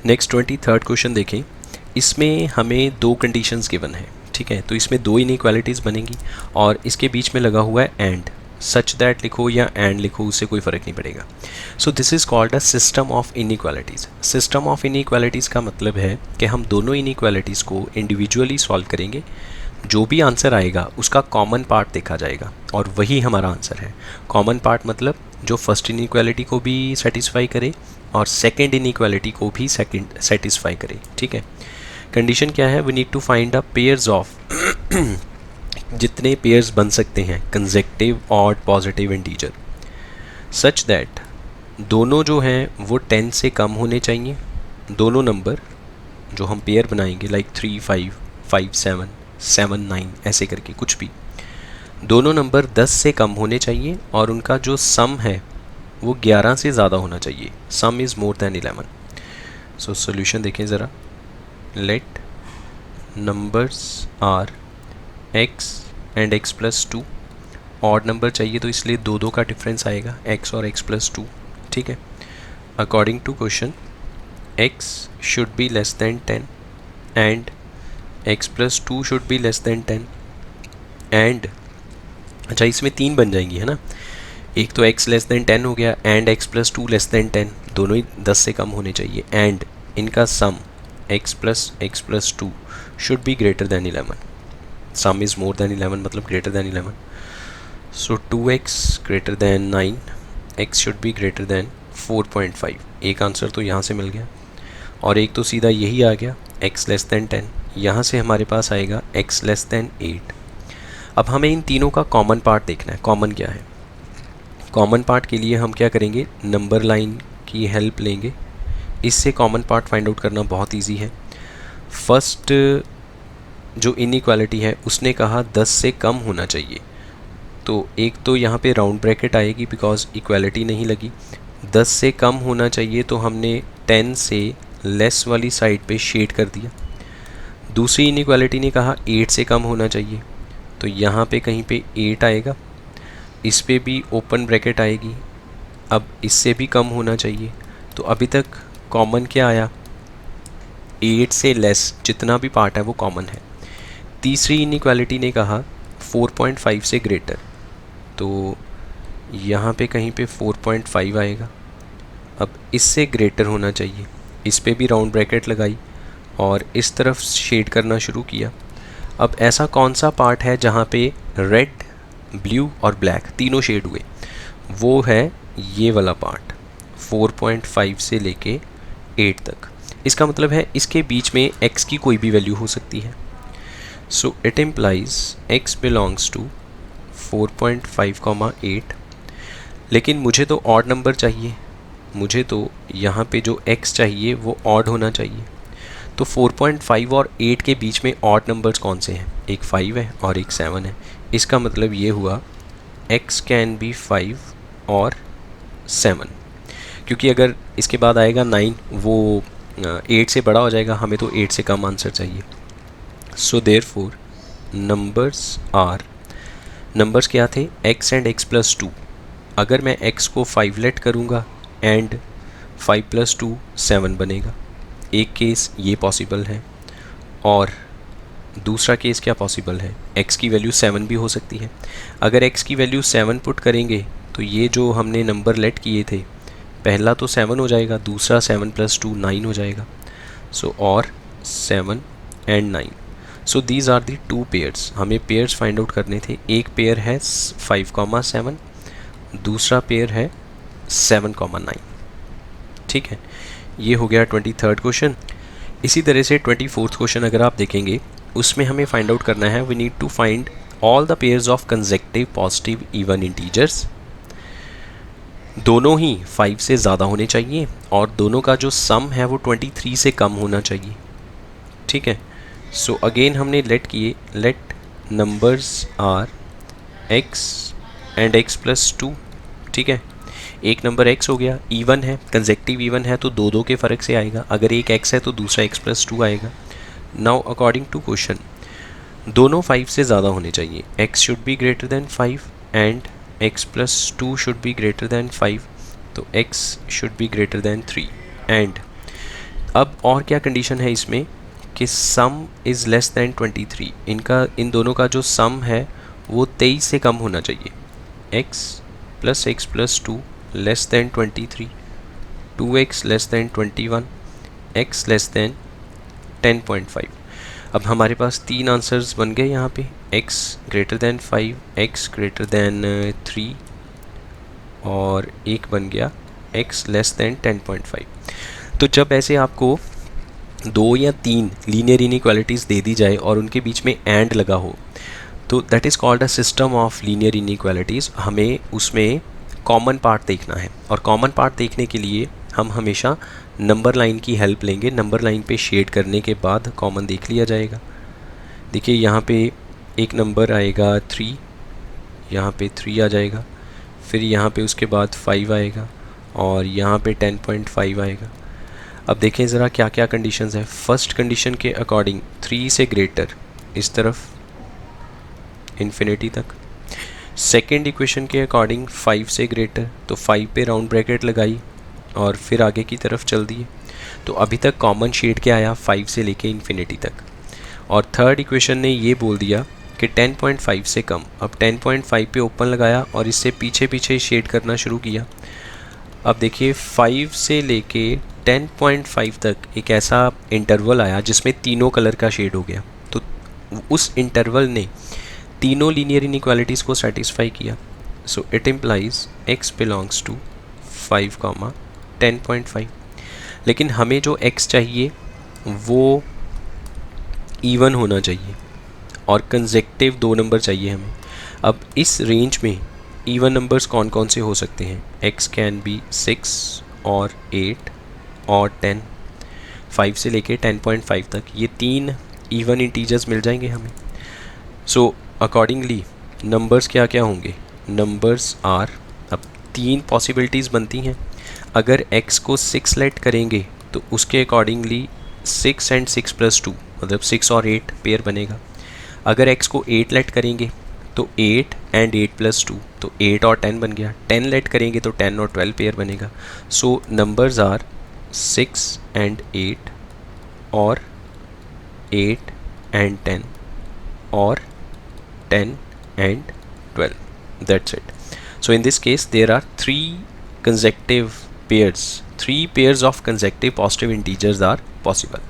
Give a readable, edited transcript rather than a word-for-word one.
Next 23rd question देखें। इसमें हमें दो कंडीशंस गिवन है, ठीक है। तो इसमें दो इनइक्वालिटीज़ बनेंगी और इसके बीच में लगा हुआ है एंड, सच दैट लिखो या एंड लिखो, उससे कोई फ़र्क नहीं पड़ेगा। So this is called a system of inequalities. System of inequalities का मतलब है कि हम दोनों इनइक्वालिटीज़ को इंडिविजुअली सॉल्व करेंगे, जो भी आंसर आएगा उसका कॉमन पार्ट देखा जाएगा और वही हमारा आंसर है। कॉमन पार्ट मतलब जो फर्स्ट इनइक्वालिटी को भी सेटिस्फाई करे और सेकेंड इनइक्वालिटी को भी सेटिस्फाई करे, ठीक है। कंडीशन क्या है? We need to find a pairs of जितने पेयर्स बन सकते हैं consecutive, odd, positive integer, such that दोनों जो हैं वो 10 से कम होने चाहिए। दोनों नंबर जो हम पेयर बनाएंगे लाइक 3 5 5 7 7 9 ऐसे करके कुछ भी, दोनों नंबर 10 से कम होने चाहिए और उनका जो सम है वो 11 से ज़्यादा होना चाहिए। Sum is more than 11। So solution देखें ज़रा। Let numbers are x and x plus 2। Odd number चाहिए तो इसलिए दो दो का डिफरेंस आएगा, x और x प्लस 2, ठीक है। According to question x should be less than 10 and x plus 2 should be less than 10 and, अच्छा इसमें तीन बन जाएंगी है ना, एक तो x लेस देन 10 हो गया and x plus 2 less than 10, दोनों ही 10 से कम होने चाहिए एंड इनका सम x plus 2 should be greater than 11। Some is more than 11 मतलब greater than 11। So 2x greater than 9, x should be greater than 4.5। एक आंसर तो यहाँ से मिल गया और एक तो सीधा यही आ गया x लेस देन 10। यहाँ से हमारे पास आएगा x लेस देन 8। अब हमें इन तीनों का कॉमन पार्ट देखना है। कॉमन क्या है? कॉमन पार्ट के लिए हम क्या करेंगे? नंबर लाइन की हेल्प लेंगे। इससे कॉमन पार्ट फाइंड आउट करना बहुत इजी है। फर्स्ट जो इनइक्वालिटी है उसने कहा 10 से कम होना चाहिए, तो एक तो यहाँ पे राउंड ब्रैकेट आएगी बिकॉज इक्वालिटी नहीं लगी। 10 से कम होना चाहिए तो हमने 10 से लेस वाली साइड पे शेड कर दिया। दूसरी इनइक्वालिटी ने कहा 8 से कम होना चाहिए, तो यहाँ पे कहीं पे 8 आएगा, इस पे भी ओपन ब्रैकेट आएगी। अब इससे भी कम होना चाहिए, तो अभी तक कॉमन क्या आया? 8 से लेस जितना भी पार्ट है वो कॉमन है। तीसरी इनइक्वालिटी ने कहा 4.5 से ग्रेटर, तो यहाँ पे कहीं पे 4.5 आएगा। अब इससे ग्रेटर होना चाहिए, इस पे भी राउंड ब्रैकेट लगाई और इस तरफ शेड करना शुरू किया। अब ऐसा कौन सा पार्ट है जहाँ पे रेड, ब्लू और ब्लैक तीनों शेड हुए? वो है ये वाला पार्ट 4.5 से लेके 8 तक। इसका मतलब है इसके बीच में x की कोई भी वैल्यू हो सकती है। So it implies x belongs to 4.5, 8। लेकिन मुझे तो ऑड नंबर चाहिए, मुझे तो यहाँ पे जो x चाहिए वो ऑड होना चाहिए। तो 4.5 और 8 के बीच में ऑड नंबर्स कौन से हैं? एक 5 है और एक 7 है। इसका मतलब ये हुआ x कैन बी 5 और 7, क्योंकि अगर इसके बाद आएगा 9 वो 8 से बड़ा हो जाएगा, हमें तो 8 से कम आंसर चाहिए। सो देयरफॉर नंबर्स क्या थे? x and x plus 2। अगर मैं x को 5 लेट करूँगा एंड 5 प्लस 2 7 बनेगा। एक केस ये पॉसिबल है और दूसरा केस क्या पॉसिबल है? x की वैल्यू 7 भी हो सकती है। अगर x की वैल्यू 7 पुट करेंगे तो ये जो हमने नंबर लेट किए थे, पहला तो 7 हो जाएगा, दूसरा 7 प्लस 2 9 हो जाएगा। सो और 7 and 9। So these are the two pairs. हमें पेयर्स फाइंड आउट करने थे। एक पेयर है 5, 7, दूसरा पेयर है 7, 9। ठीक है, ये हो गया 23rd क्वेश्चन। इसी तरह से 24th क्वेश्चन अगर आप देखेंगे उसमें हमें फाइंड आउट करना है, we need to find all the pairs of consecutive positive even integers. दोनों ही 5 से ज़्यादा होने चाहिए और दोनों का जो सम है वो 23 से कम होना चाहिए। ठीक है, सो अगेन हमने लेट किए, let numbers are x and x plus 2। ठीक है, एक नंबर x हो गया, इवन है, कंसेक्टिव इवन है तो दो दो के फ़र्क से आएगा। अगर एक x है तो दूसरा x प्लस 2 आएगा। नाउ अकॉर्डिंग टू क्वेश्चन दोनों 5 से ज़्यादा होने चाहिए। x should be greater than 5 and x plus 2 should be greater than 5, तो x should be greater than 3 and अब और क्या कंडीशन है इसमें कि सम इज़ लेस दैन 23, इन दोनों का जो सम है वो 23 से कम होना चाहिए। x plus 2 less than 23, 2x less than 21, x less than 10.5। अब हमारे पास तीन आंसर्स बन गए यहाँ पे, x greater than 5, x greater than 3 और एक बन गया x लेस दैन 10.5। तो जब ऐसे आपको दो या तीन लीनियर इनइक्वालिटीज़ दे दी जाए और उनके बीच में एंड लगा हो, तो that is called a system of linear inequalities. हमें उसमें कॉमन पार्ट देखना है, और कॉमन पार्ट देखने के लिए हम हमेशा नंबर लाइन की हेल्प लेंगे। नंबर लाइन पे शेड करने के बाद कॉमन देख लिया जाएगा। देखिए यहाँ पे एक नंबर आएगा 3, यहाँ पे 3 आ जाएगा, फिर यहाँ पे उसके बाद 5 आएगा और यहाँ पे 10.5 आएगा। अब देखें ज़रा क्या क्या कंडीशंस है। फर्स्ट कंडीशन के अकॉर्डिंग 3 से ग्रेटर इस तरफ इन्फिनिटी तक। सेकेंड इक्वेशन के अकॉर्डिंग 5 से ग्रेटर, तो 5 पे राउंड ब्रैकेट लगाई और फिर आगे की तरफ चल दिए। तो अभी तक कॉमन शेड क्या आया, 5 से लेके इन्फिनिटी तक। और थर्ड इक्वेशन ने ये बोल दिया कि 10.5 से कम। अब 10.5 पे ओपन लगाया और इससे पीछे पीछे शेड करना शुरू किया। अब देखिए 5 से लेके 10.5 तक एक ऐसा इंटरवल आया जिसमें तीनों कलर का शेड हो गया। तो उस इंटरवल ने तीनों लीनियर इनइक्वालिटीज़ को सेटिस्फाई किया। So it implies x belongs to 5, 10.5। लेकिन हमें जो x चाहिए वो इवन होना चाहिए और कंसेक्टिव दो नंबर चाहिए हमें। अब इस रेंज में इवन नंबर्स कौन कौन से हो सकते हैं, x कैन बी 6 और 8 और 10। 5 से लेके 10.5 तक ये तीन इवन इंटीजर्स मिल जाएंगे हमें। सो अकॉर्डिंगली नंबर्स क्या क्या होंगे, नंबर्स आर, अब तीन पॉसिबिलिटीज़ बनती हैं। अगर x को 6 लेट करेंगे तो उसके अकॉर्डिंगली 6 एंड 6 प्लस 2 मतलब 6 और 8 पेयर बनेगा। अगर x को 8 लेट करेंगे तो 8 एंड 8 प्लस 2 तो 8 और 10 बन गया। 10 लेट करेंगे तो 10 और 12 पेयर बनेगा। सो नंबर्स आर 6 एंड 8 और 8 एंड 10 और 10 and 12. That's it. So in this case there are three pairs of consecutive positive integers are possible.